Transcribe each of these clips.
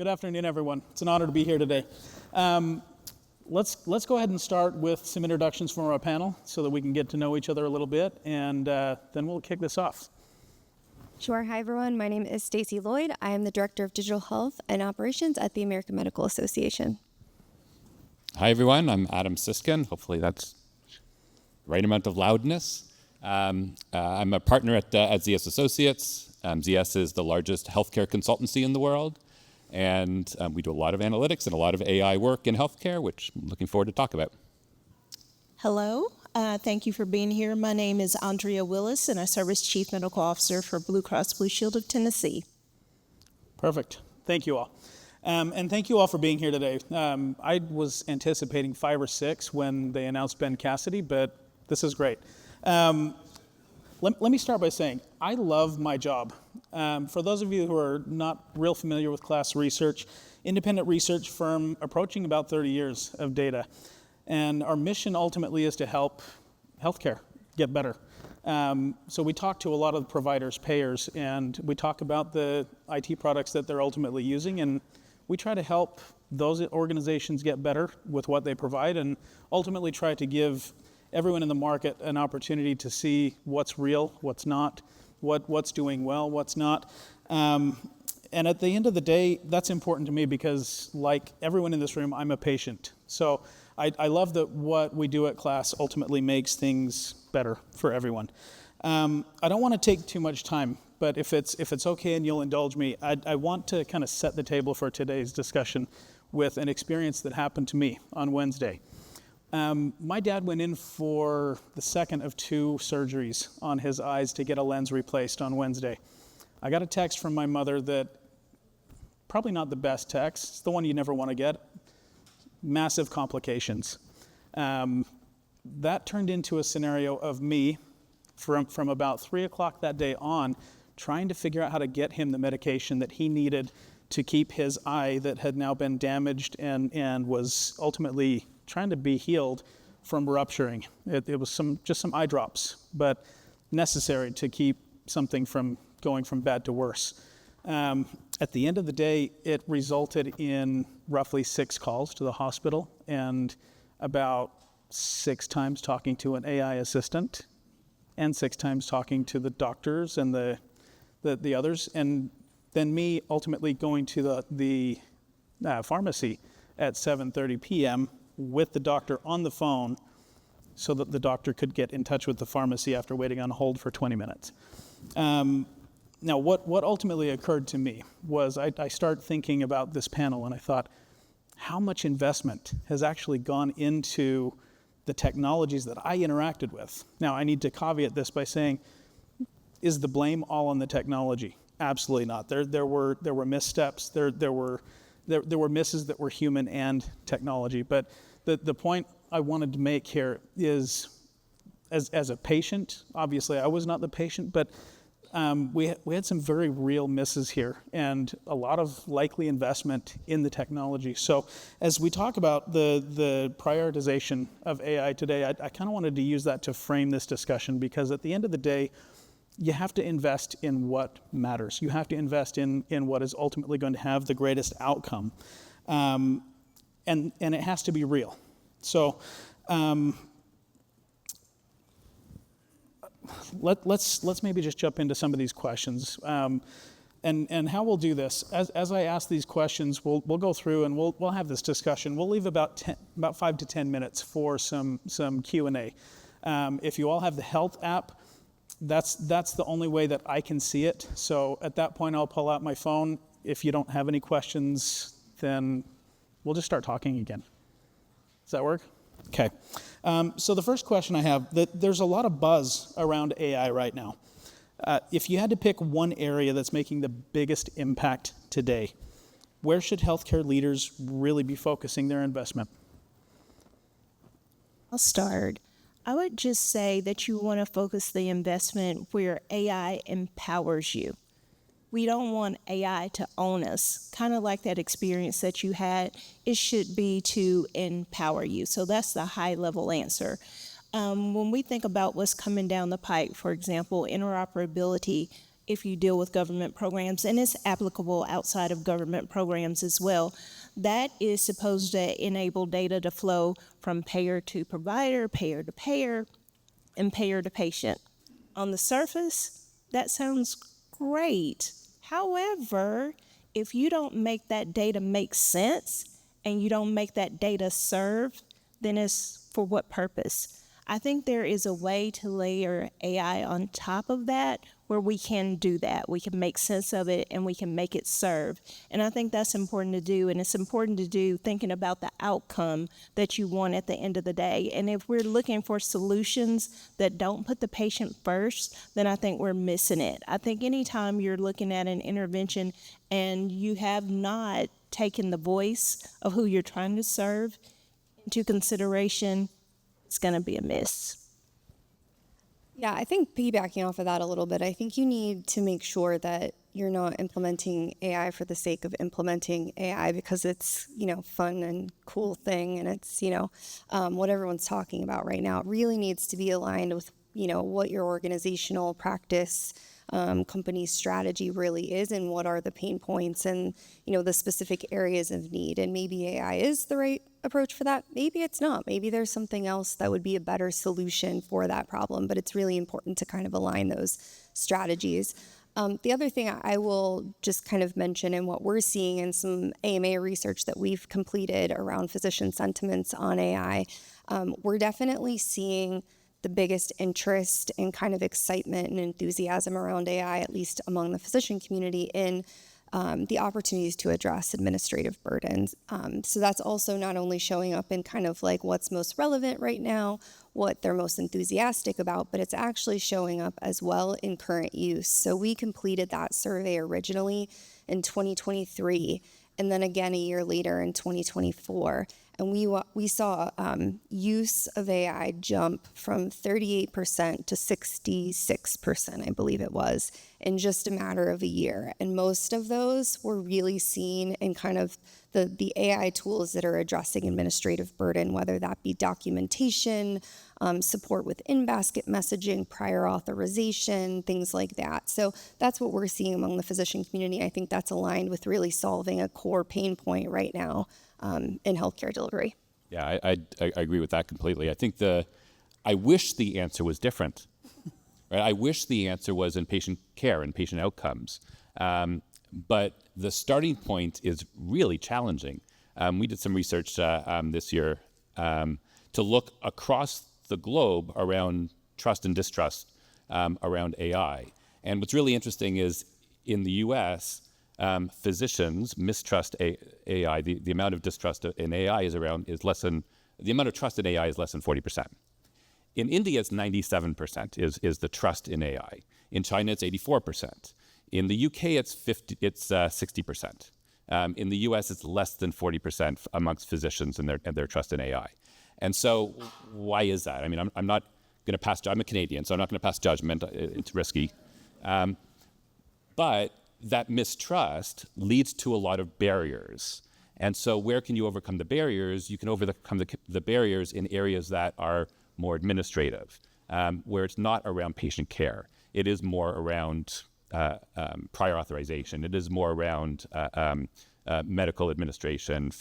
Good afternoon, everyone. It's an honor to be here today. Let's go ahead and start with some introductions from our panel so that we can get to know each other a little bit, and then we'll kick this off. Sure. Hi, everyone. My name is Stacy Lloyd. I am the Director of Digital Health and Operations at the American Medical Association. Hi, everyone. I'm Adam Siskin. Hopefully that's the right amount of loudness. I'm a partner at ZS Associates. ZS is the largest healthcare consultancy in the world, and we do a lot of analytics and a lot of AI work in healthcare, which I'm looking forward to talk about. Hello. Thank you for being here. My name is Andrea Willis, and I serve as Chief Medical Officer for Blue Cross Blue Shield of Tennessee. Perfect. Thank you all. And thank you all for being here today. I was anticipating 5 or 6 when they announced Ben Cassidy, but this is great. Let me start by saying I love my job. For those of you who are not real familiar with KLAS Research, independent research firm approaching about 30 years of data. And our mission ultimately is to help healthcare get better. So we talk to a lot of providers, payers, and we talk about the IT products that they're ultimately using, and we try to help those organizations get better with what they provide and ultimately try to give everyone in the market an opportunity to see what's real, what's not, what's doing well, what's not. And at the end of the day, that's important to me because, like everyone in this room, I'm a patient. So I love that what we do at KLAS ultimately makes things better for everyone. I don't want to take too much time, but if it's okay and you'll indulge me, I want to kind of set the table for today's discussion with an experience that happened to me on Wednesday. My dad went in for the second of 2 surgeries on his eyes to get a lens replaced on Wednesday. I got a text from my mother that, probably not the best text, it's the one you never want to get, massive complications. That turned into a scenario of me from about 3 o'clock that day on, trying to figure out how to get him the medication that he needed to keep his eye that had now been damaged and was ultimately trying to be healed from rupturing. It was just some eye drops, but necessary to keep something from going from bad to worse. At the end of the day, it resulted in roughly 6 calls to the hospital and about 6 times talking to an AI assistant and 6 times talking to the doctors and the others, and then me ultimately going to the pharmacy at 7:30 p.m. with the doctor on the phone so that the doctor could get in touch with the pharmacy after waiting on hold for 20 minutes. Now, what ultimately occurred to me was I started thinking about this panel, and I thought, how much investment has actually gone into the technologies that I interacted with? Now, I need to caveat this by saying, is the blame all on the technology? Absolutely not. There were missteps. There were misses that were human and technology. But the point I wanted to make here is, as a patient, obviously I was not the patient, but we had some very real misses here and a lot of likely investment in the technology. So as we talk about the prioritization of AI today, I kind of wanted to use that to frame this discussion, because at the end of the day, you have to invest in what matters. You have to invest in what is ultimately going to have the greatest outcome. And it has to be real. So let's maybe just jump into some of these questions. And how we'll do this, as I ask these questions, we'll go through and we'll have this discussion. We'll leave about 5 to 10 minutes for some Q&A. If you all have the health app, that's the only way that I can see it. So at that point, I'll pull out my phone. If you don't have any questions, then we'll just start talking again. Does that work? Okay. So the first question I have, there's a lot of buzz around AI right now. If you had to pick one area that's making the biggest impact today, where should healthcare leaders really be focusing their investment? I'll start. I would just say that you want to focus the investment where AI empowers you. We don't want AI to own us. Kind of like that experience that you had, it should be to empower you. So that's the high-level answer. When we think about what's coming down the pike, for example, interoperability, if you deal with government programs, and it's applicable outside of government programs as well. That is supposed to enable data to flow from payer to provider, payer to payer, and payer to patient. On the surface, that sounds great. However, if you don't make that data make sense and you don't make that data serve, then it's for what purpose? I think there is a way to layer AI on top of that where we can do that. We can make sense of it and we can make it serve. And I think that's important to do. And it's important to do thinking about the outcome that you want at the end of the day. And if we're looking for solutions that don't put the patient first, then I think we're missing it. I think anytime you're looking at an intervention and you have not taken the voice of who you're trying to serve into consideration, it's going to be a miss. Yeah, I think piggybacking off of that a little bit, I think you need to make sure that you're not implementing AI for the sake of implementing AI because it's, fun and cool thing and it's, what everyone's talking about right now. It really needs to be aligned with, what your organizational practice, company strategy really is and what are the pain points and, the specific areas of need. And maybe AI is the right approach for that. Maybe it's not. Maybe there's something else that would be a better solution for that problem, but it's really important to kind of align those strategies. The other thing I will just kind of mention and what we're seeing in some AMA research that we've completed around physician sentiments on AI, we're definitely seeing the biggest interest and kind of excitement and enthusiasm around AI, at least among the physician community, in the opportunities to address administrative burdens. So that's also not only showing up in kind of like what's most relevant right now, what they're most enthusiastic about, but it's actually showing up as well in current use. So we completed that survey originally in 2023, and then again a year later in 2024. And we saw use of AI jump from 38% to 66%, I believe it was, in just a matter of a year. And most of those were really seen in kind of the AI tools that are addressing administrative burden, whether that be documentation, support with in-basket messaging, prior authorization, things like that. So that's what we're seeing among the physician community. I think that's aligned with really solving a core pain point right now in healthcare delivery. Yeah, I agree with that completely. I think I wish the answer was different. Right? I wish the answer was in patient care and patient outcomes. But the starting point is really challenging. We did some research this year to look across the globe around trust and distrust around AI. And what's really interesting is in the US, physicians mistrust AI. The amount of distrust in AI is less than, the amount of trust in AI is less than 40%. In India, it's 97% is the trust in AI. In China, it's 84%. In the UK, it's 60%. In the US, it's less than 40% amongst physicians and their trust in AI. And so why is that? I mean, I'm not going to pass, I'm a Canadian, so I'm not going to pass judgment. It's risky. But that mistrust leads to a lot of barriers. And so where can you overcome the barriers? You can overcome the barriers in areas that are more administrative, where it's not around patient care. It is more around prior authorization. It is more around medical administration,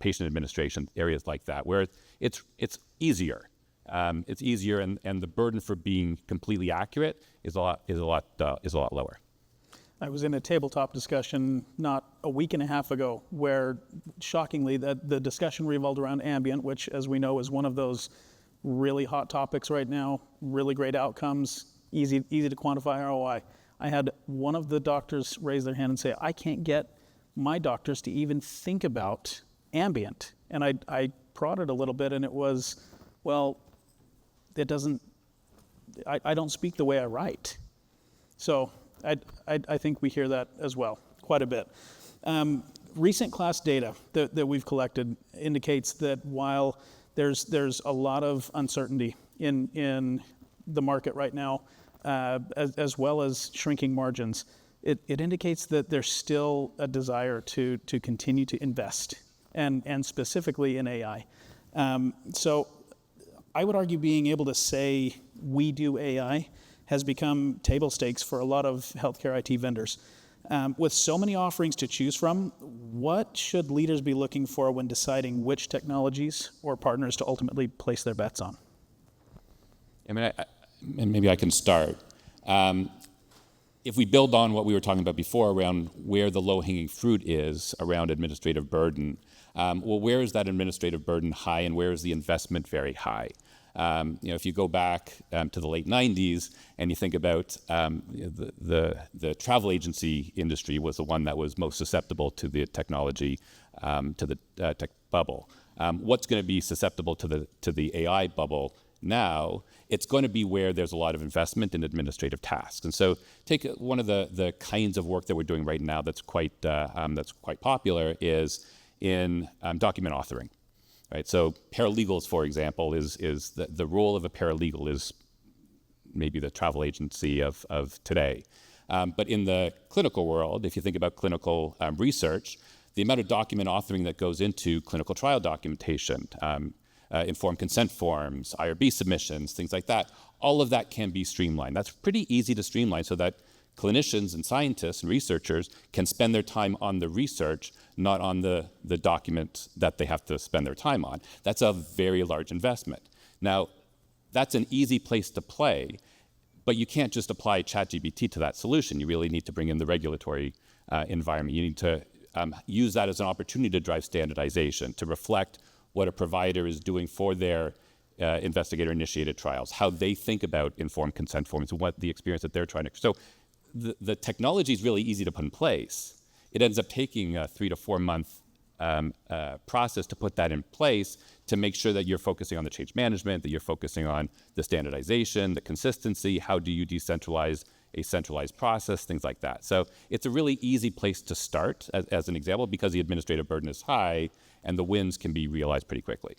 patient administration, areas like that, where it's easier. It's easier, and the burden for being completely accurate is a lot lower. I was in a tabletop discussion not a week and a half ago where, shockingly, the discussion revolved around ambient, which, as we know, is one of those really hot topics right now, really great outcomes, easy to quantify ROI. I had one of the doctors raise their hand and say, I can't get my doctors to even think about ambient. And I prodded a little bit, and it was, well, it doesn't, I don't speak the way I write. So I think we hear that as well, quite a bit. Recent KLAS data that we've collected indicates that while there's a lot of uncertainty in the market right now, as well as shrinking margins, it indicates that there's still a desire to continue to invest, and specifically in AI. So I would argue being able to say we do AI has become table stakes for a lot of healthcare IT vendors. With so many offerings to choose from, what should leaders be looking for when deciding which technologies or partners to ultimately place their bets on? I mean, and maybe I can start. If we build on what we were talking about before around where the low-hanging fruit is around administrative burden, well, where is that administrative burden high and where is the investment very high? If you go back to the late 90s and you think about the travel agency industry was the one that was most susceptible to the technology, to the tech bubble. What's going to be susceptible to the AI bubble now? It's going to be where there's a lot of investment in administrative tasks. And so take one of the kinds of work that we're doing right now that's quite popular is in document authoring. Right, so paralegals, for example, is the role of a paralegal is maybe the travel agency of today. But in the clinical world, if you think about clinical research, the amount of document authoring that goes into clinical trial documentation, informed consent forms, IRB submissions, things like that, all of that can be streamlined. That's pretty easy to streamline so that clinicians and scientists and researchers can spend their time on the research, not on the document that they have to spend their time on. That's a very large investment. Now, that's an easy place to play, but you can't just apply ChatGPT to that solution. You really need to bring in the regulatory environment. You need to use that as an opportunity to drive standardization, to reflect what a provider is doing for their investigator-initiated trials, how they think about informed consent forms, and what the experience that they're trying to. So the technology is really easy to put in place. It ends up taking a 3 to 4 month process to put that in place to make sure that you're focusing on the change management, that you're focusing on the standardization, the consistency, how do you decentralize a centralized process, things like that. So it's a really easy place to start as an example because the administrative burden is high and the wins can be realized pretty quickly.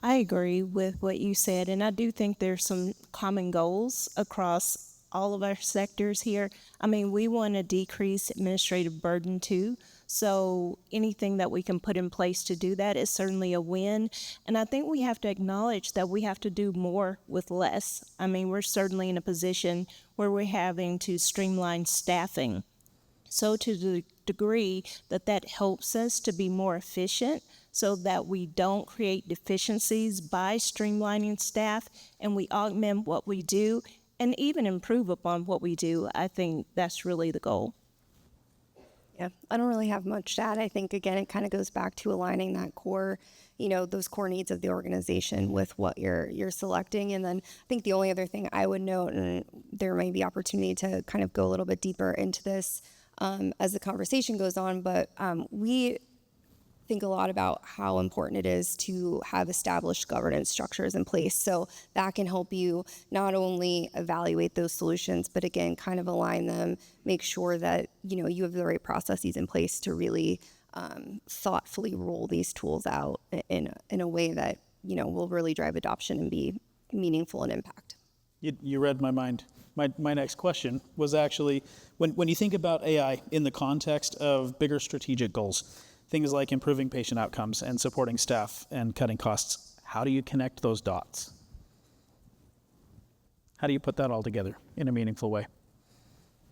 I agree with what you said, and I do think there's some common goals across all of our sectors here. I mean, we want to decrease administrative burden too. So anything that we can put in place to do that is certainly a win. And I think we have to acknowledge that we have to do more with less. I mean, we're certainly in a position where we're having to streamline staffing. So to the degree that that helps us to be more efficient so that we don't create deficiencies by streamlining staff and we augment what we do and even improve upon what we do, I think that's really the goal. Yeah, I don't really have much to add. I think, again, it kind of goes back to aligning that core, those core needs of the organization with what you're selecting. And then I think the only other thing I would note, and there may be opportunity to kind of go a little bit deeper into this as the conversation goes on, but we think a lot about how important it is to have established governance structures in place. So that can help you not only evaluate those solutions, but again, kind of align them, make sure that, you have the right processes in place to really thoughtfully roll these tools out in a way that, will really drive adoption and be meaningful and impact. You read my mind. My next question was actually, when you think about AI in the context of bigger strategic goals, things like improving patient outcomes and supporting staff and cutting costs, how do you connect those dots? How do you put that all together in a meaningful way?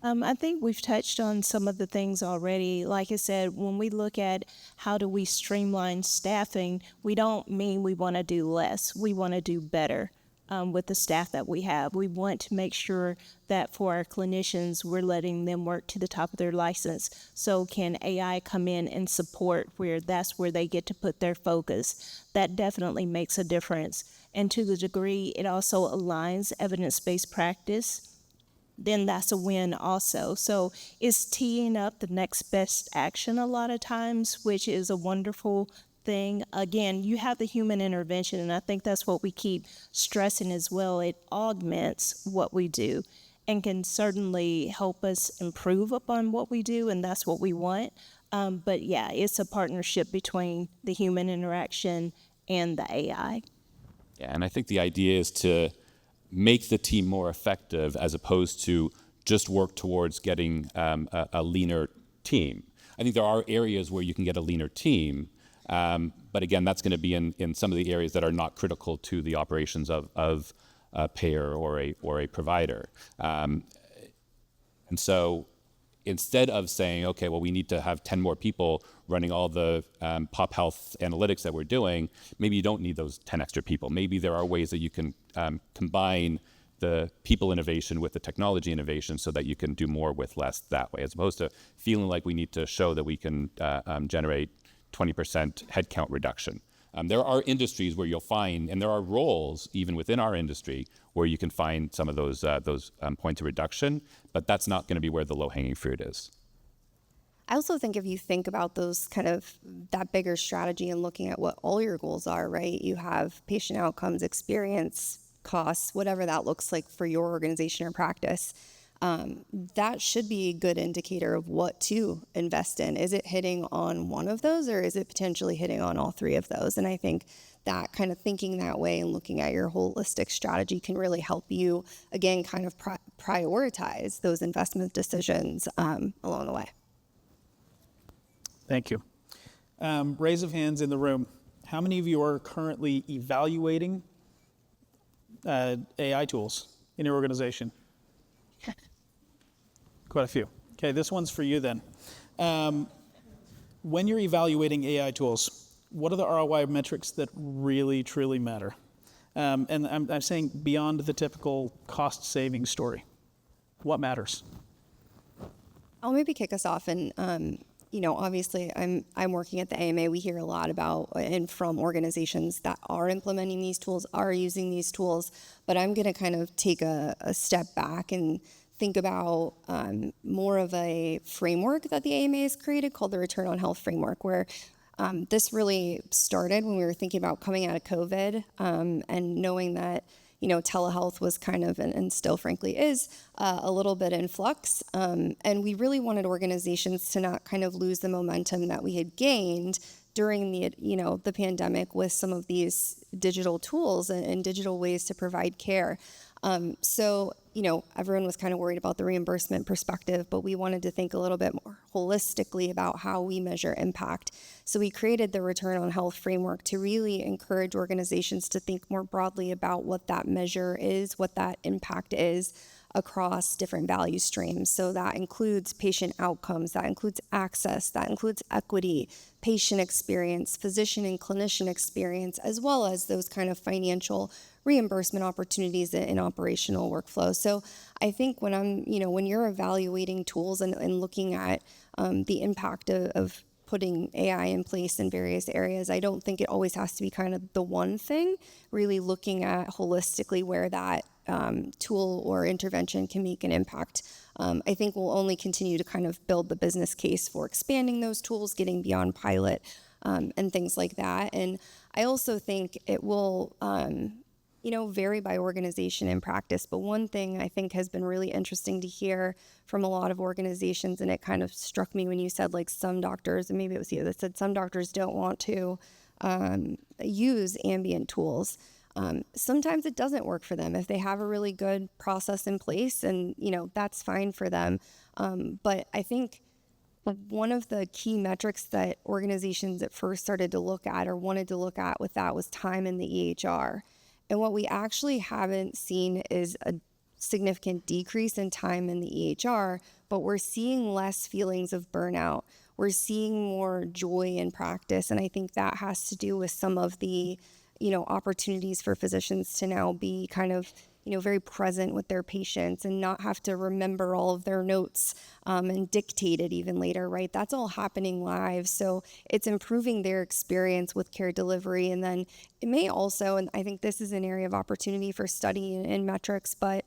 I think we've touched on some of the things already. Like I said, when we look at how do we streamline staffing, we don't mean we want to do less. We want to do better with the staff that we have. We want to make sure that for our clinicians, we're letting them work to the top of their license. So can AI come in and support where that's where they get to put their focus? That definitely makes a difference. And to the degree it also aligns evidence-based practice, then that's a win also. So it's teeing up the next best action a lot of times, which is a wonderful thing. Again, you have the human intervention, and I think that's what we keep stressing as well. It augments what we do and can certainly help us improve upon what we do, and that's what we want. But yeah, it's a partnership between the human interaction and the AI. Yeah, and I think the idea is to make the team more effective as opposed to just work towards getting a leaner team. I think there are areas where you can get a leaner team, but again, that's going to be in some of the areas that are not critical to the operations of payer or a provider. And so instead of saying, okay, well, we need to have 10 more people running all the pop health analytics that we're doing, maybe you don't need those 10 extra people. Maybe there are ways that you can combine the people innovation with the technology innovation so that you can do more with less that way, as opposed to feeling like we need to show that we can generate 20% headcount reduction. There are industries where you'll find, and there are roles even within our industry where you can find some of those points of reduction, but that's not going to be where the low-hanging fruit is. I also think if you think about those kind of that bigger strategy and looking at what all your goals are, right? You have patient outcomes, experience, costs, whatever that looks like for your organization or practice. That should be a good indicator of what to invest in. Is it hitting on one of those, or is it potentially hitting on all three of those? And I think that kind of thinking that way and looking at your holistic strategy can really help you, again, kind of prioritize those investment decisions along the way. Thank you. Raise of hands in the room. How many of you are currently evaluating AI tools in your organization? Quite a few. Okay, this one's for you then. When you're evaluating AI tools, what are the ROI metrics that really, truly matter? And I'm saying beyond the typical cost-saving story. What matters? I'll maybe kick us off, and obviously, I'm working at the AMA. We hear a lot about and from organizations that are implementing these tools, are using these tools. But I'm going to kind of take a step back and think about more of a framework that the AMA has created called the Return on Health Framework, where this really started when we were thinking about coming out of COVID and knowing that telehealth was kind of, and still frankly is, a little bit in flux. And we really wanted organizations to not kind of lose the momentum that we had gained during the pandemic with some of these digital tools and digital ways to provide care. So everyone was kind of worried about the reimbursement perspective, but we wanted to think a little bit more holistically about how we measure impact. So we created the Return on Health Framework to really encourage organizations to think more broadly about what that measure is, what that impact is across different value streams. So that includes patient outcomes, that includes access, that includes equity, patient experience, physician and clinician experience, as well as those kind of financial reimbursement opportunities in operational workflow. So I think when you're evaluating tools and looking at the impact of putting AI in place in various areas, I don't think it always has to be kind of the one thing, really looking at holistically where that tool or intervention can make an impact. I think we'll only continue to kind of build the business case for expanding those tools, getting beyond pilot and things like that. And I also think it will vary by organization and practice. But one thing I think has been really interesting to hear from a lot of organizations, and it kind of struck me when you said like some doctors, and maybe it was you that said some doctors don't want to use ambient tools. Sometimes it doesn't work for them if they have a really good process in place, and that's fine for them. But I think one of the key metrics that organizations at first started to look at or wanted to look at with that was time in the EHR. And what we actually haven't seen is a significant decrease in time in the EHR, but we're seeing less feelings of burnout. We're seeing more joy in practice. And I think that has to do with some of the opportunities for physicians to now be kind of, very present with their patients and not have to remember all of their notes and dictate it even later, right? That's all happening live. So it's improving their experience with care delivery. And then it may also, and I think this is an area of opportunity for study and metrics, but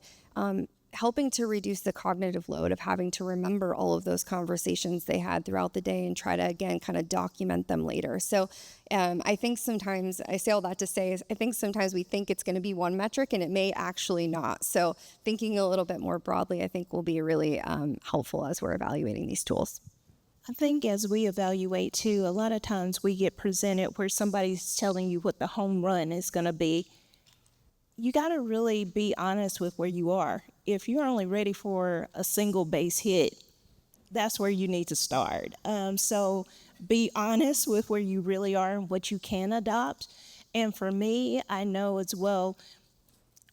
helping to reduce the cognitive load of having to remember all of those conversations they had throughout the day and try to, again, kind of document them later. So I think sometimes, I say all that to say, is I think sometimes we think it's going to be one metric and it may actually not. So thinking a little bit more broadly, I think will be really helpful as we're evaluating these tools. I think as we evaluate too, a lot of times we get presented where somebody's telling you what the home run is going to be. You got to really be honest with where you are. If you're only ready for a single base hit, that's where you need to start. So be honest with where you really are and what you can adopt. And for me, I know as well,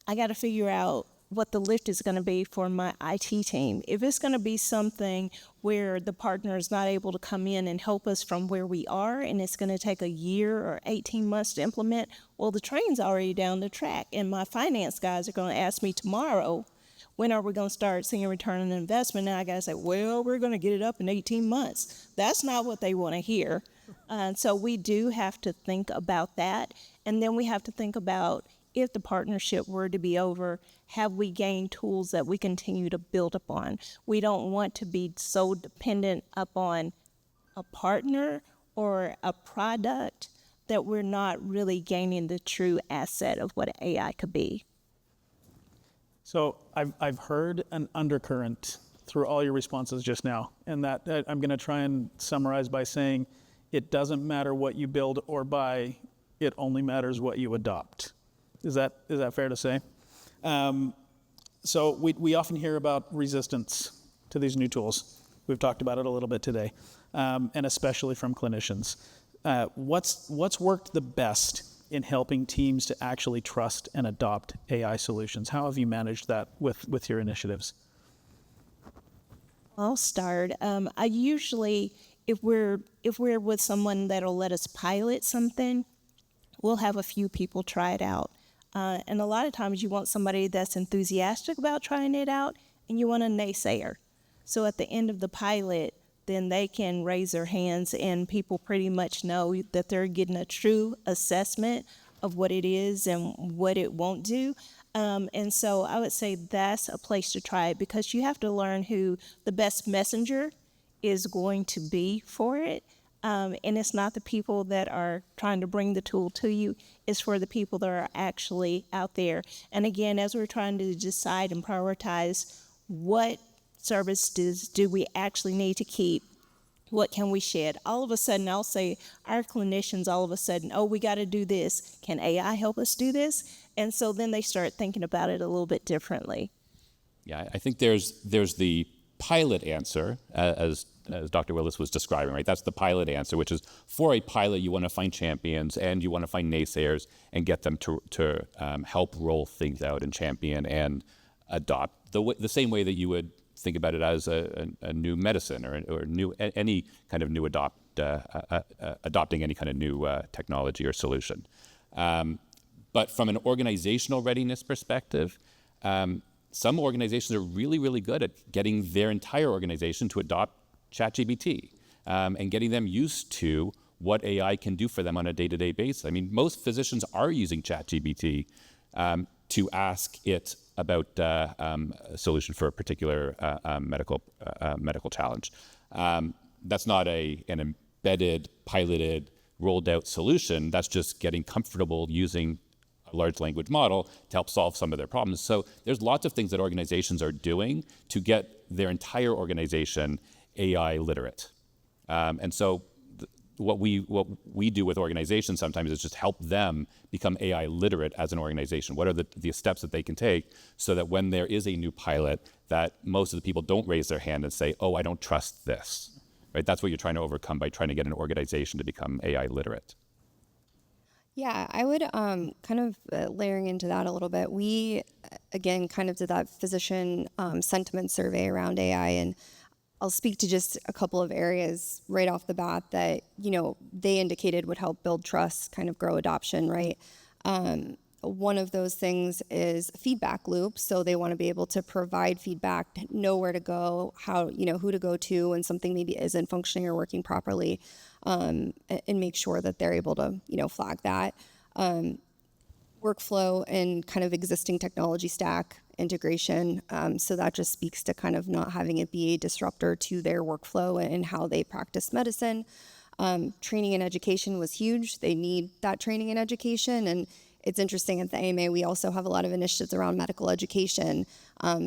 I got to figure out what the lift is going to be for my IT team. If it's going to be something where the partner is not able to come in and help us from where we are, and it's going to take a year or 18 months to implement, well, the train's already down the track, and my finance guys are going to ask me tomorrow, when are we going to start seeing a return on investment? And I got to say, well, we're going to get it up in 18 months. That's not what they want to hear. So we do have to think about that. And then we have to think about, if the partnership were to be over, have we gained tools that we continue to build upon? We don't want to be so dependent upon a partner or a product that we're not really gaining the true asset of what AI could be. So I've heard an undercurrent through all your responses just now, and that I'm going to try and summarize by saying it doesn't matter what you build or buy, it only matters what you adopt. Is that fair to say? So we often hear about resistance to these new tools. We've talked about it a little bit today, and especially from clinicians. What's worked the best in helping teams to actually trust and adopt AI solutions? How have you managed that with your initiatives? I'll start. I usually, if we're with someone that'll let us pilot something, we'll have a few people try it out. And a lot of times you want somebody that's enthusiastic about trying it out, and you want a naysayer. So at the end of the pilot, then they can raise their hands, and people pretty much know that they're getting a true assessment of what it is and what it won't do. And so I would say that's a place to try it, because you have to learn who the best messenger is going to be for it. And it's not the people that are trying to bring the tool to you, it's for the people that are actually out there. And again, as we're trying to decide and prioritize what services do we actually need to keep, what can we shed? All of a sudden, I'll say our clinicians all of a sudden, oh, we got to do this. Can AI help us do this? And so then they start thinking about it a little bit differently. Yeah, I think there's the pilot answer, as Dr. Willis was describing, right? That's the pilot answer, which is for a pilot, you want to find champions and you want to find naysayers and get them to help roll things out and champion and adopt the same way that you would think about it as a new medicine or new any kind of new adopting any kind of new technology or solution. But from an organizational readiness perspective, some organizations are really, really good at getting their entire organization to adopt ChatGPT and getting them used to what AI can do for them on a day-to-day basis. I mean, most physicians are using ChatGPT to ask it about a solution for a particular medical challenge. That's not an embedded, piloted, rolled out solution. That's just getting comfortable using a large language model to help solve some of their problems. So there's lots of things that organizations are doing to get their entire organization AI literate. And so what we do with organizations sometimes is just help them become AI literate as an organization. What are the steps that they can take so that when there is a new pilot, that most of the people don't raise their hand and say, oh, I don't trust this, right? That's what you're trying to overcome by trying to get an organization to become AI literate. Yeah, I would kind of layering into that a little bit. We, again, kind of did that physician sentiment survey around AI, and I'll speak to just a couple of areas right off the bat that, they indicated would help build trust, kind of grow adoption, right? One of those things is a feedback loop. So they want to be able to provide feedback, know where to go, how, who to go to when something maybe isn't functioning or working properly, and make sure that they're able to, flag that. Workflow and kind of existing technology stack integration. So that just speaks to kind of not having it be a disruptor to their workflow and how they practice medicine. Training and education was huge. They need that training and education. And it's interesting, at the AMA, we also have a lot of initiatives around medical education.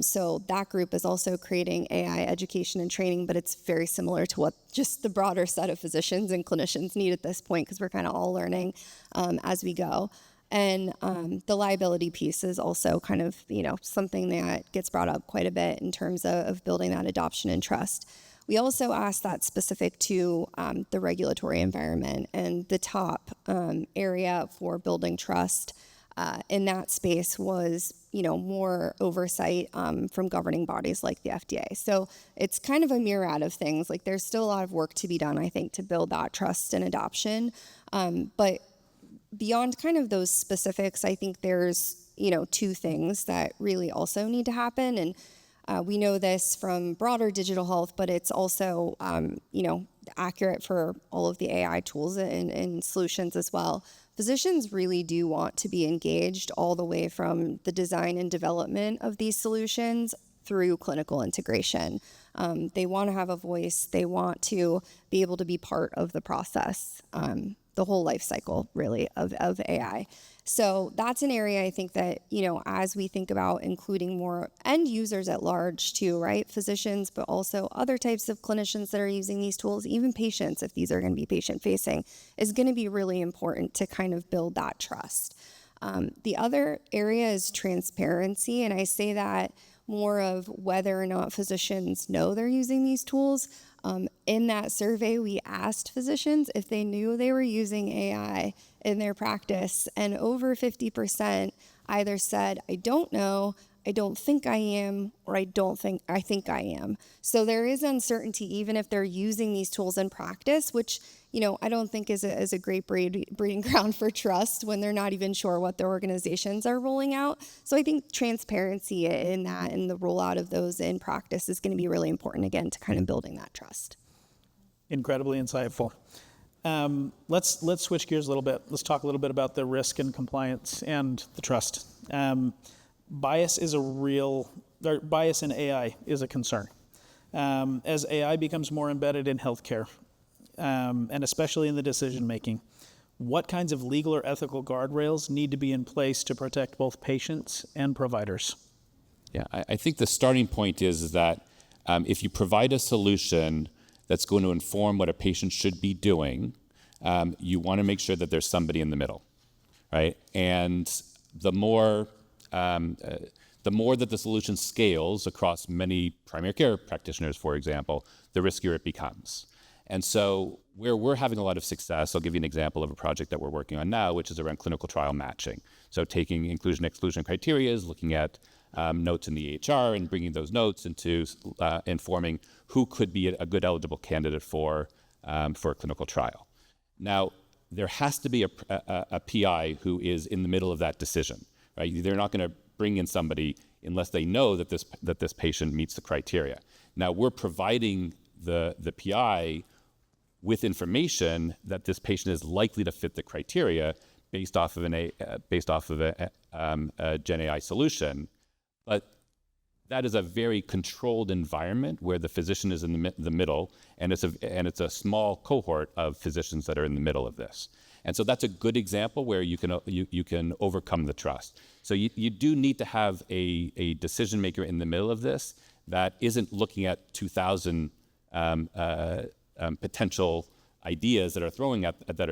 So that group is also creating AI education and training, but it's very similar to what just the broader set of physicians and clinicians need at this point, because we're kind of all learning as we go. And the liability piece is also kind of, something that gets brought up quite a bit in terms of building that adoption and trust. We also asked that specific to the regulatory environment, and the top area for building trust in that space was, more oversight from governing bodies like the FDA. So it's kind of a myriad of things. Like there's still a lot of work to be done, I think, to build that trust and adoption. But beyond kind of those specifics, I think there's, two things that really also need to happen. And we know this from broader digital health, but it's also, accurate for all of the AI tools and solutions as well. Physicians really do want to be engaged all the way from the design and development of these solutions through clinical integration. They want to have a voice. They want to be able to be part of the process, the whole life cycle, really, of AI. So that's an area I think that, as we think about including more end users at large too, right? Physicians, but also other types of clinicians that are using these tools, even patients, if these are going to be patient facing, is going to be really important to kind of build that trust. The other area is transparency. And I say that more of whether or not physicians know they're using these tools. In that survey, we asked physicians if they knew they were using AI in their practice, and over 50% either said, I don't know, I don't think I am, or I think I am. So there is uncertainty even if they're using these tools in practice, which I don't think is a great breeding ground for trust when they're not even sure what their organizations are rolling out. So I think transparency in that and the rollout of those in practice is going to be really important, again, to kind of building that trust. Incredibly insightful. Let's switch gears a little bit. Let's talk a little bit about the risk and compliance and the trust. Bias in AI is a concern. As AI becomes more embedded in healthcare, and especially in the decision making, what kinds of legal or ethical guardrails need to be in place to protect both patients and providers? Yeah, I think the starting point is that if you provide a solution that's going to inform what a patient should be doing, you want to make sure that there's somebody in the middle, right? And the more that the solution scales across many primary care practitioners, for example, the riskier it becomes. And so where we're having a lot of success, I'll give you an example of a project that we're working on now, which is around clinical trial matching. So taking inclusion-exclusion criteria, looking at notes in the EHR and bringing those notes into informing who could be a good eligible candidate for a clinical trial. Now, there has to be a PI who is in the middle of that decision, right? They're not going to bring in somebody unless they know that this patient meets the criteria. Now, we're providing the PI with information that this patient is likely to fit the criteria based off of a Gen AI solution, but that is a very controlled environment where the physician is in the middle, and it's a small cohort of physicians that are in the middle of this. And so that's a good example where you can overcome the trust. So you do need to have a decision maker in the middle of this that isn't looking at 2,000 potential ideas that are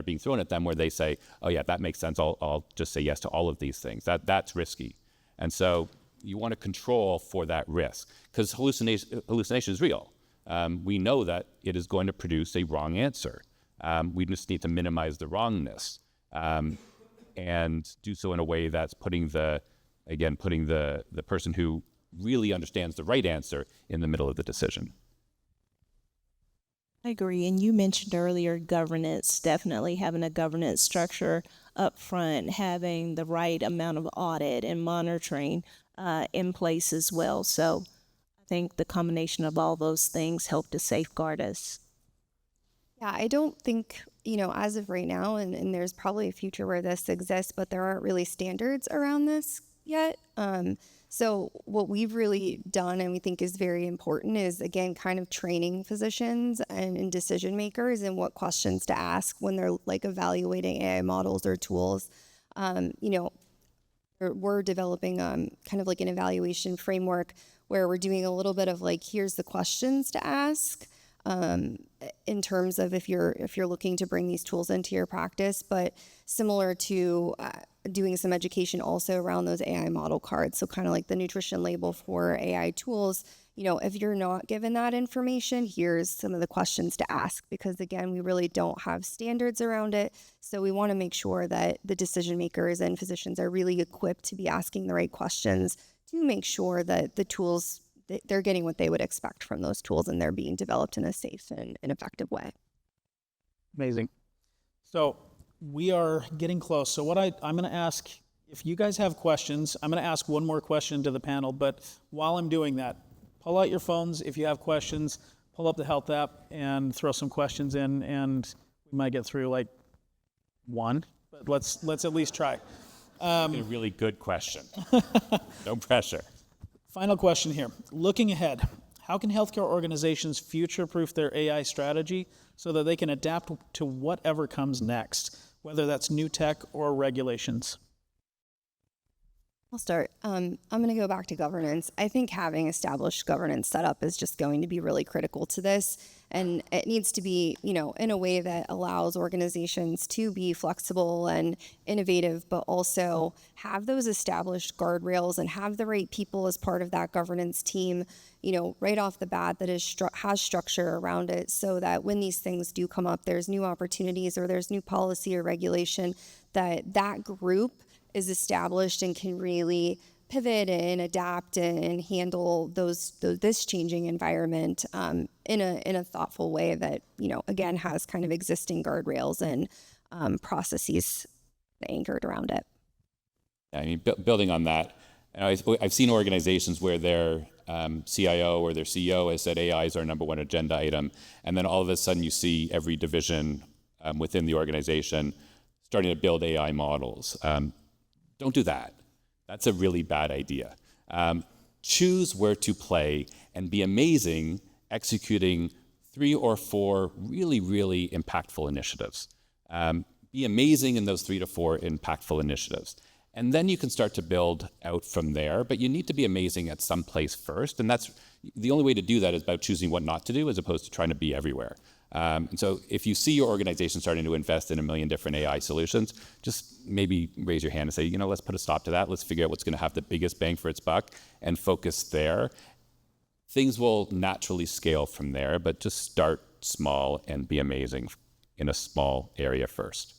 being thrown at them, where they say, "Oh yeah, that makes sense. I'll just say yes to all of these things." That's risky, and so you want to control for that risk, because hallucination is real. We know that it is going to produce a wrong answer. We just need to minimize the wrongness, and do so in a way that's putting the person who really understands the right answer in the middle of the decision. I agree. And you mentioned earlier governance, definitely having a governance structure up front, having the right amount of audit and monitoring in place as well. So I think the combination of all those things help to safeguard us. Yeah, I don't think, as of right now, and there's probably a future where this exists, but there aren't really standards around this yet. So what we've really done and we think is very important is, again, kind of training physicians and decision makers in what questions to ask when they're evaluating AI models or tools. We're developing kind of an evaluation framework where we're doing a little bit of here's the questions to ask in terms of if you're looking to bring these tools into your practice, but similar to doing some education also around those AI model cards. So kind of like the nutrition label for AI tools, if you're not given that information, here's some of the questions to ask, because again, we really don't have standards around it. So we want to make sure that the decision makers and physicians are really equipped to be asking the right questions to make sure that the tools, they're getting what they would expect from those tools and they're being developed in a safe and effective way. Amazing. So we are getting close. So what I'm going to ask, if you guys have questions, I'm going to ask one more question to the panel, but while I'm doing that, pull out your phones. If you have questions, pull up the health app and throw some questions in, and we might get through like one, but let's at least try. A really good question. No pressure. Final question here. Looking ahead, how can healthcare organizations future-proof their AI strategy so that they can adapt to whatever comes next, whether that's new tech or regulations? I'll start. I'm going to go back to governance. I think having established governance set up is just going to be really critical to this. And it needs to be, in a way that allows organizations to be flexible and innovative, but also have those established guardrails and have the right people as part of that governance team, right off the bat, that has structure around it, so that when these things do come up, there's new opportunities or there's new policy or regulation, that group is established and can really pivot and adapt and handle this changing environment in a thoughtful way that, again, has kind of existing guardrails and processes anchored around it. I mean, building on that, I've seen organizations where their CIO or their CEO has said AI is our number one agenda item, and then all of a sudden you see every division within the organization starting to build AI models. Don't do that. That's a really bad idea. Choose where to play and be amazing executing 3 or 4 really, really impactful initiatives. Be amazing in those 3 to 4 impactful initiatives. And then you can start to build out from there, but you need to be amazing at some place first. And that's the only way to do that is about choosing what not to do as opposed to trying to be everywhere. And so if you see your organization starting to invest in 1 million different AI solutions, just maybe raise your hand and say, let's put a stop to that. Let's figure out what's going to have the biggest bang for its buck and focus there. Things will naturally scale from there, but just start small and be amazing in a small area first.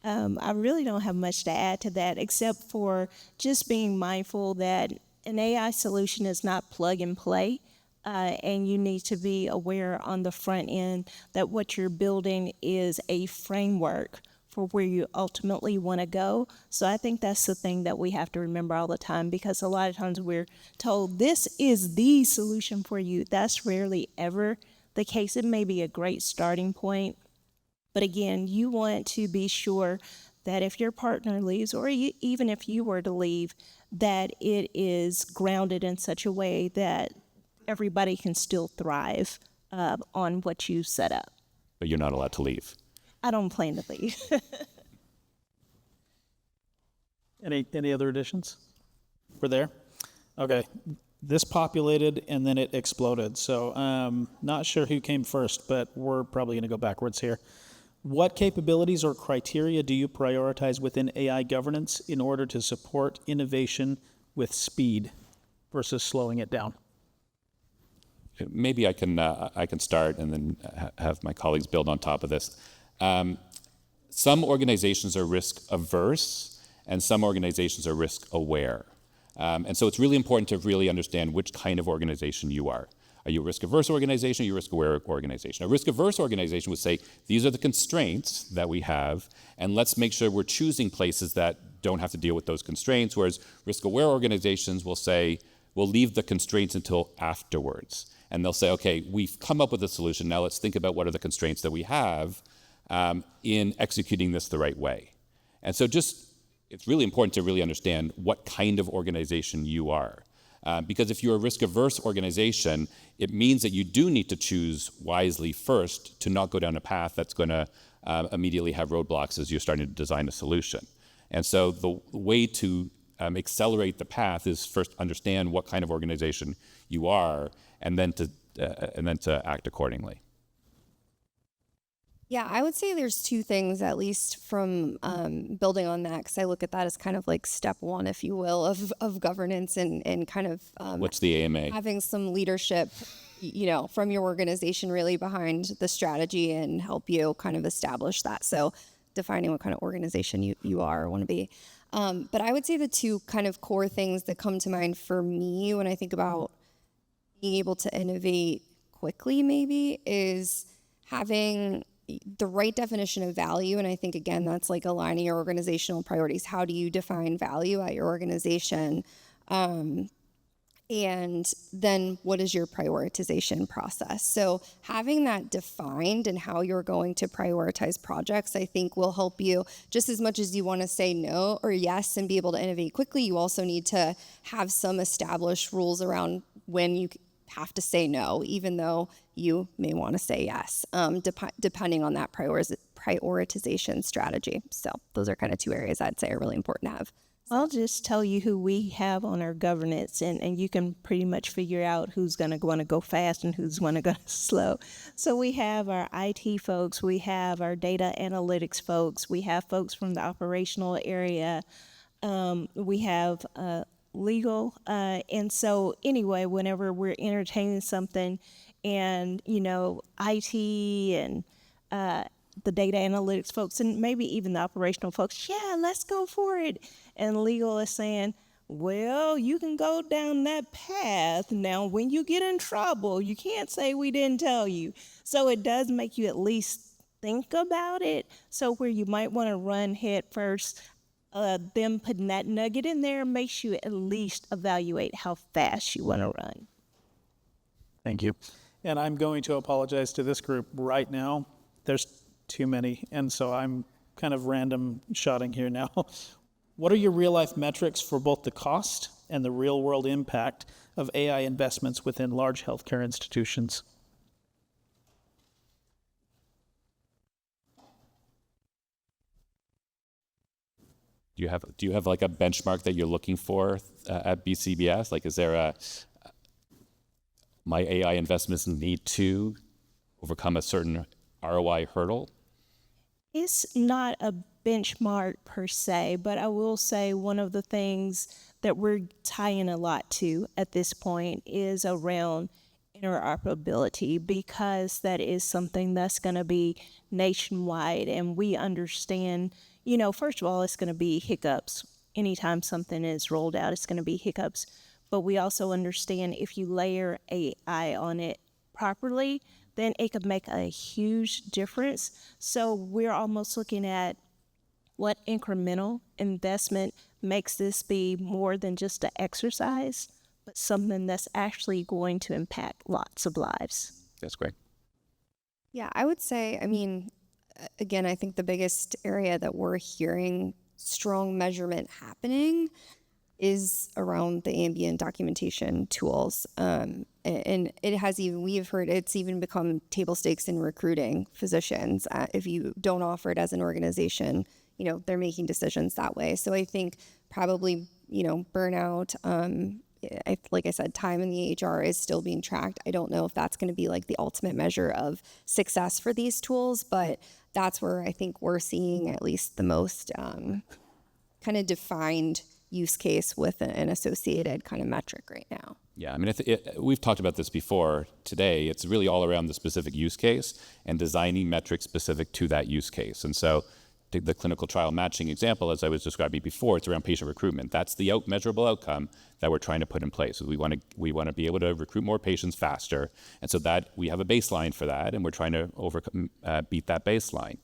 I really don't have much to add to that, except for just being mindful that an AI solution is not plug and play. And you need to be aware on the front end that what you're building is a framework for where you ultimately want to go. So I think that's the thing that we have to remember all the time, because a lot of times we're told this is the solution for you. That's rarely ever the case. It may be a great starting point, but again, you want to be sure that if your partner leaves, or even if you were to leave, that it is grounded in such a way that everybody can still thrive on what you set up. But you're not allowed to leave. I don't plan to leave. Any other additions? We're there? Okay. This populated and then it exploded. So not sure who came first, but we're probably going to go backwards here. What capabilities or criteria do you prioritize within AI governance in order to support innovation with speed versus slowing it down? Maybe I can start and then have my colleagues build on top of this. Some organizations are risk averse and some organizations are risk aware. And so it's really important to really understand which kind of organization you are. Are you a risk-averse organization or are you a risk-aware organization? A risk-averse organization would say, these are the constraints that we have, and let's make sure we're choosing places that don't have to deal with those constraints, whereas risk-aware organizations will say, we'll leave the constraints until afterwards. And they'll say, okay, we've come up with a solution, now let's think about what are the constraints that we have in executing this the right way. And so it's really important to really understand what kind of organization you are. Because if you're a risk-averse organization, it means that you do need to choose wisely first to not go down a path that's going to immediately have roadblocks as you're starting to design a solution. And so the way to accelerate the path is first understand what kind of organization you are, and then to act accordingly. Yeah, I would say there's two things, at least from building on that, because I look at that as kind of like step one, if you will, of governance and kind of What's the AMA? having some leadership, from your organization really behind the strategy and help you kind of establish that. So defining what kind of organization you are or want to be. But I would say the two kind of core things that come to mind for me when I think about being able to innovate quickly maybe is having the right definition of value. And I think, again, that's like aligning your organizational priorities. How do you define value at your organization? And then what is your prioritization process? So having that defined and how you're going to prioritize projects, I think will help you just as much as you want to say no or yes and be able to innovate quickly. You also need to have some established rules around when you have to say no, even though you may want to say yes, depending on that prioritization strategy. So those are kind of two areas I'd say are really important to have. I'll just tell you who we have on our governance, and you can pretty much figure out who's going to want to go fast and who's going to go slow. So we have our IT folks, we have our data analytics folks, we have folks from the operational area, we have legal. And so anyway, whenever we're entertaining something and, IT and the data analytics folks and maybe even the operational folks, yeah, let's go for it. And legal is saying, well, you can go down that path. Now, when you get in trouble, you can't say we didn't tell you. So it does make you at least think about it. So where you might want to run head first, them putting that nugget in there makes you at least evaluate how fast you want to run. Thank you. And I'm going to apologize to this group right now. There's too many, and so I'm kind of random shotting here now. What are your real-life metrics for both the cost and the real-world impact of AI investments within large healthcare institutions? Do you have like a benchmark that you're looking for at BCBS? Like, is there my AI investments need to overcome a certain ROI hurdle? It's not a benchmark per se, but I will say one of the things that we're tying a lot to at this point is around interoperability, because that is something that's going to be nationwide, and we understand, first of all, it's going to be hiccups. Anytime something is rolled out, it's going to be hiccups. But we also understand if you layer AI on it properly, then it could make a huge difference. So we're almost looking at what incremental investment makes this be more than just an exercise, but something that's actually going to impact lots of lives. That's great. Yeah, I would say, again, I think the biggest area that we're hearing strong measurement happening is around the ambient documentation tools. And we've heard it's even become table stakes in recruiting physicians. If you don't offer it as an organization, they're making decisions that way. So I think probably, burnout, like I said, time in the EHR is still being tracked. I don't know if that's going to be like the ultimate measure of success for these tools, but that's where I think we're seeing at least the most kind of defined use case with an associated kind of metric right now. Yeah, we've talked about this before today. It's really all around the specific use case and designing metrics specific to that use case. And so the clinical trial matching example, as I was describing before, it's around patient recruitment. That's the measurable outcome that we're trying to put in place. We want to be able to recruit more patients faster, and so that we have a baseline for that, and we're trying to beat that baseline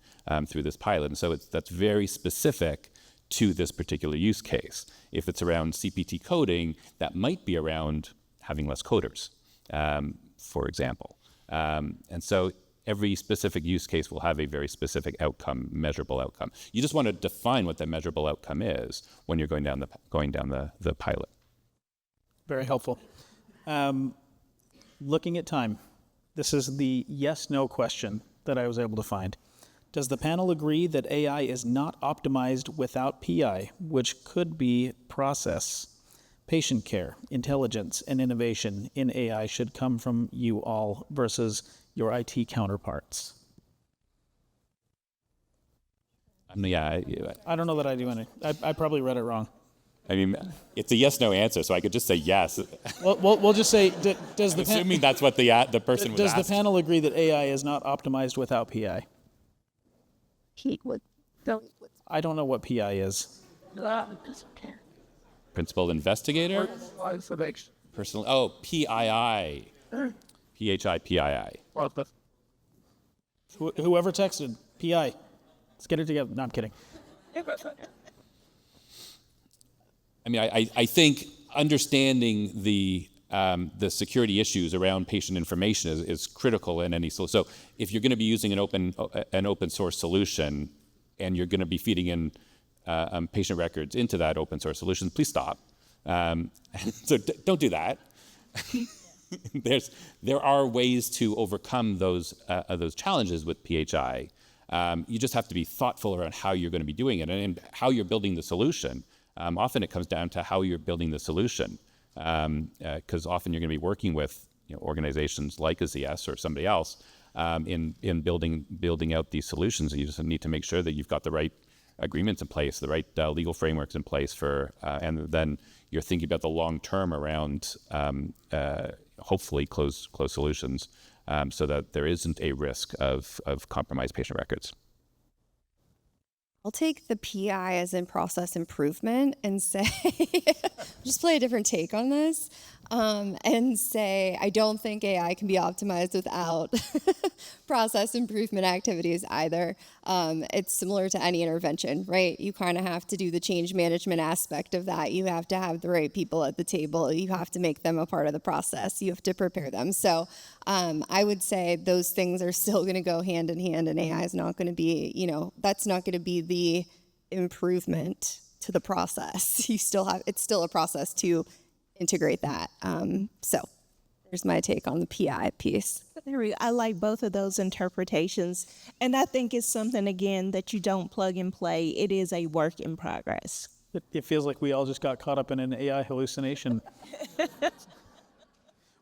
through this pilot. And so that's very specific to this particular use case. If it's around CPT coding, that might be around having less coders, for example. And so every specific use case will have a very specific outcome, measurable outcome. You just want to define what that measurable outcome is when you're going down the pilot. Very helpful. Looking at time, this is the yes/no question that I was able to find. Does the panel agree that AI is not optimized without PI, which could be process? Patient care, intelligence, and innovation in AI should come from you all versus your IT counterparts. Yeah, I don't know that I do any. I probably read it wrong. I mean, it's a yes/no answer, so I could just say yes. We'll just say, does I'm the assuming that's what the person was does the asked. panel agree that AI is not optimized without PI? I don't know what PI is. Principal investigator? Personal. Oh, PII. PHI. Whoever texted, PI. Let's get it together. No, I'm kidding. I mean, I think understanding the security issues around patient information is critical in any solution. So if you're going to be using an open source solution and you're going to be feeding in patient records into that open source solution, please stop. So don't do that. There are ways to overcome those challenges with PHI. You just have to be thoughtful around how you're going to be doing it and how you're building the solution. Often it comes down to how you're building the solution, because often you're going to be working with organizations like a ZS or somebody else in building out these solutions. And you just need to make sure that you've got the right agreements in place, the right legal frameworks in place and then you're thinking about the long term around hopefully closed solutions, so that there isn't a risk of compromised patient records. I'll take the PI as in process improvement and say, just play a different take on this, and say, I don't think AI can be optimized without process improvement activities either. It's similar to any intervention, right? You kind of have to do the change management aspect of that. You have to have the right people at the table. You have to make them a part of the process. You have to prepare them. So I would say those things are still going to go hand in hand, and AI is not going to be, that's not going to be the improvement to the process. It's still a process to integrate that. So there's my take on the PI piece. I like both of those interpretations. And I think it's something, again, that you don't plug and play. It is a work in progress. It feels like we all just got caught up in an AI hallucination.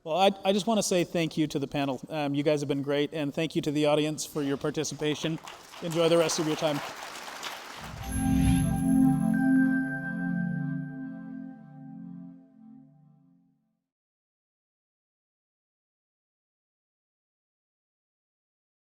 Well, I just want to say thank you to the panel. You guys have been great, and thank you to the audience for your participation. Enjoy the rest of your time.